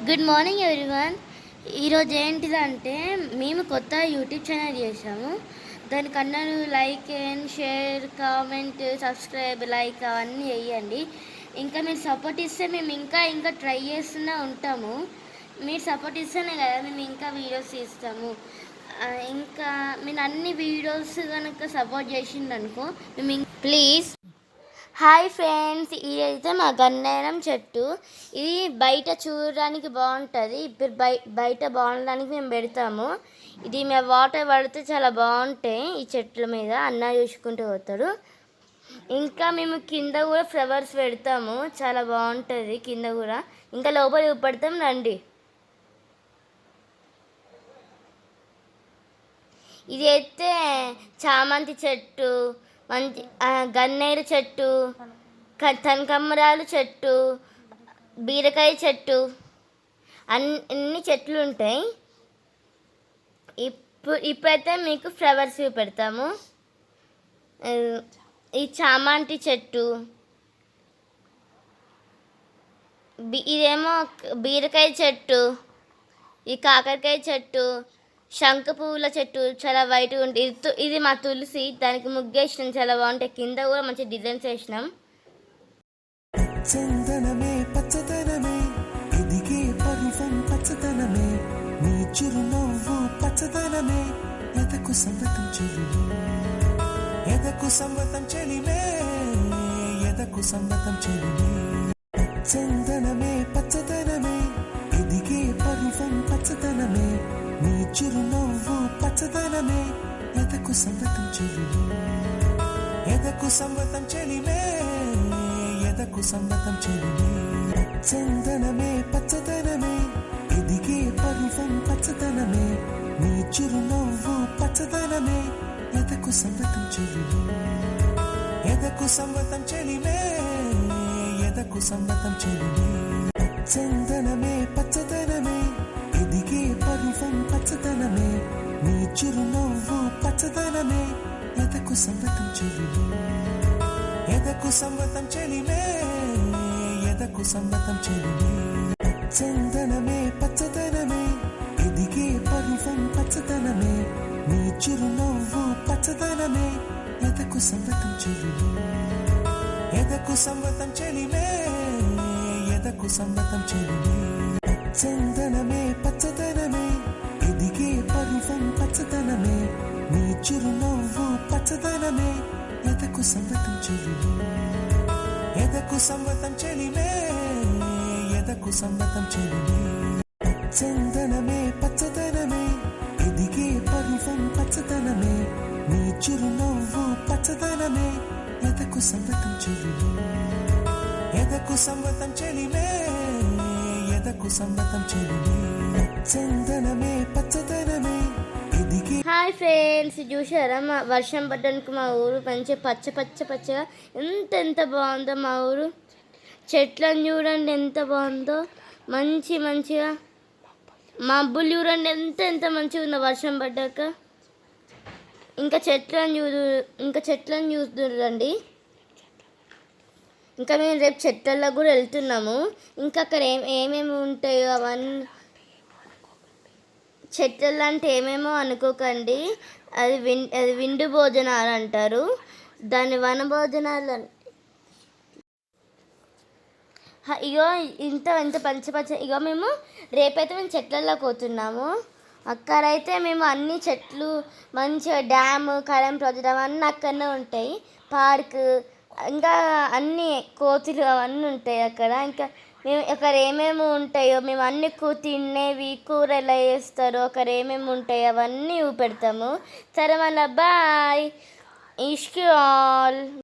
Good morning everyone. ఈరోజు ఏంటిదంటే మేము కొత్త యూట్యూబ్ ఛానల్ చేసాము. దానికన్నా like and share, comment, subscribe, like అవన్నీ వేయండి. ఇంకా మీరు సపోర్ట్ ఇస్తే మేము ఇంకా ట్రై చేస్తూనే ఉంటాము. మీరు సపోర్ట్ ఇస్తేనే కదా మేము ఇంకా వీడియోస్ తీస్తాము. ఇంకా మీరు అన్ని వీడియోస్ కనుక సపోర్ట్ చేసిందనుకో మేము ప్లీజ్. హాయ్ ఫ్రెండ్స్, ఇదైతే మా గన్నేరం చెట్టు. ఇది బయట చూడడానికి బాగుంటుంది. ఇప్పుడు బయట బాగుండడానికి మేము పెడతాము. ఇది మేము వాటర్ పడితే చాలా బాగుంటాయి. ఈ చెట్ల మీద అన్న చూసుకుంటూ పోతాడు. ఇంకా మేము కింద కూడా ఫ్లవర్స్ పెడతాము, చాలా బాగుంటుంది కింద కూడా. ఇంకా లోపల పెడతాం రండి. ఇది అయితే చామంతి చెట్టు, మంచి గన్నేరు చెట్టు, కనకాంబరాలు చెట్టు, బీరకాయ చెట్టు, అన్ని చెట్లు ఉంటాయి. ఇప్పుడైతే మీకు ఫ్లవర్స్ పెడతాము. ఈ చామంతి చెట్టు, ఇదేమో బీరకాయ చెట్టు, ఈ కాకరకాయ చెట్టు, శంఖ పువ్వుల చెట్టు చాలా వైట్గా ఉంటుంది. ఇది మా తులసి, దానికి ముగ్గేసినాం, చాలా బాగుంటాయి. కింద కూడా మంచి డిజైన్స్ వేసినాం. చందనమే పచ్చదనమే ఎదిగే పర్వం పచ్చదనమే నీ చిరునవ్వు పచ్చదనమే ఎదకు సంవతం చెలిమే ఎదకు సంవతం చెలిమే ఎదకు సంవతం చెలిమే చందనమే పచ్చదనమే ఎదిగే పర్వం పచ్చదనమే నీ చిరునవ్వు పచ్చదనమే ఎదకు సంవతం చెలిమే ఎదకు సంవతం చెలిమే ఎదకు సంవతం చెలిమే చందనమే పచ్చదనమే ఎదిగే పర్వం పచ్చదనమే నీ చిరునవ్వు పచ్చదనమే ఎదకు సంవతం చెలిమే ఎదకు సంవతం చెలిమే ఎదకు సంవతం చెలిమే చందనమే పచ్చదనమే ఎదిగే పర్వం పచ్చదనమే నీ చిరునవ్వు పచ్చదనమే ఎదకు సంవతం చెలిమే ఎదకు సంవతం చెలిమే ఎదకు సంవతం చెలిమే చందనమే పచ్చదనమే ఎదిగే పర్వం పచ్చదనమే నీ చిరునవ్వు పచ్చదనమే ఎదకు సంవతం చెలిమే ఎదకు సంవతం చెలిమే ఎదకు సంవతం చెలిమే చందనమే పచ్చదనమే ఎదిగే పర్వం పచ్చదనమే నీ చిరునవ్వు పచ్చదనమే ఎదకు సంవతం చెలిమే ఎదకు సంవతం చెలిమే ఎదకు సంవతం చెలిమే చందనమే పచ్చదనమే ఎదిగే పర్వం పచ్చదనమే నీ చిరునవ్వు పచ్చదనమే ఎదకు సంవతం చెలిమే ఎదకు సంవతం చెలిమే ఎదకు సంవతం చెలిమే చందనమే పచ్చదనమే. హాయ్ ఫ్రెండ్స్, చూసారా మా వర్షం పడ్డానికి మా ఊరు మంచి పచ్చగా ఎంత బాగుందో మా ఊరు. చెట్లను చూడండి ఎంత బాగుందో, మంచిగా మబ్బులు చూడండి ఎంత మంచిగా ఉందో వర్షం పడ్డాక. ఇంకా చెట్లను చూద్దురండి. ఇంకా మేము రేపు చెట్లలో కూడా వెళ్తున్నాము. ఇంకా అక్కడ ఏమేమి ఉంటాయో అవన్నీ, చెట్లలో అంటే ఏమేమో అనుకోకండి, అది విందు భోజనాలు అంటారు, దాన్ని వన భోజనాలు. ఇగో ఇంత పచ్చ ఇగో మేము రేపైతే మేము చెట్లలోకి పోతున్నాము. అక్కడైతే మేము అన్ని చెట్లు, మంచిగా డ్యాము, కరెంట్ ప్రాజెక్ట్ అవన్నీ అక్కడనే ఉంటాయి. పార్క్, ఇంకా అన్ని కోతులు అవన్నీ ఉంటాయి అక్కడ. ఇంకా మేము అక్కడ ఏమేమి ఉంటాయో మేము అన్ని తినేవి, కూర ఎలా చేస్తారో అక్కడ ఏమేమి ఉంటాయో అవన్నీ పెడతాము. సరే మళ్ళీ బాయ్, ఇష్క్ ఆల్.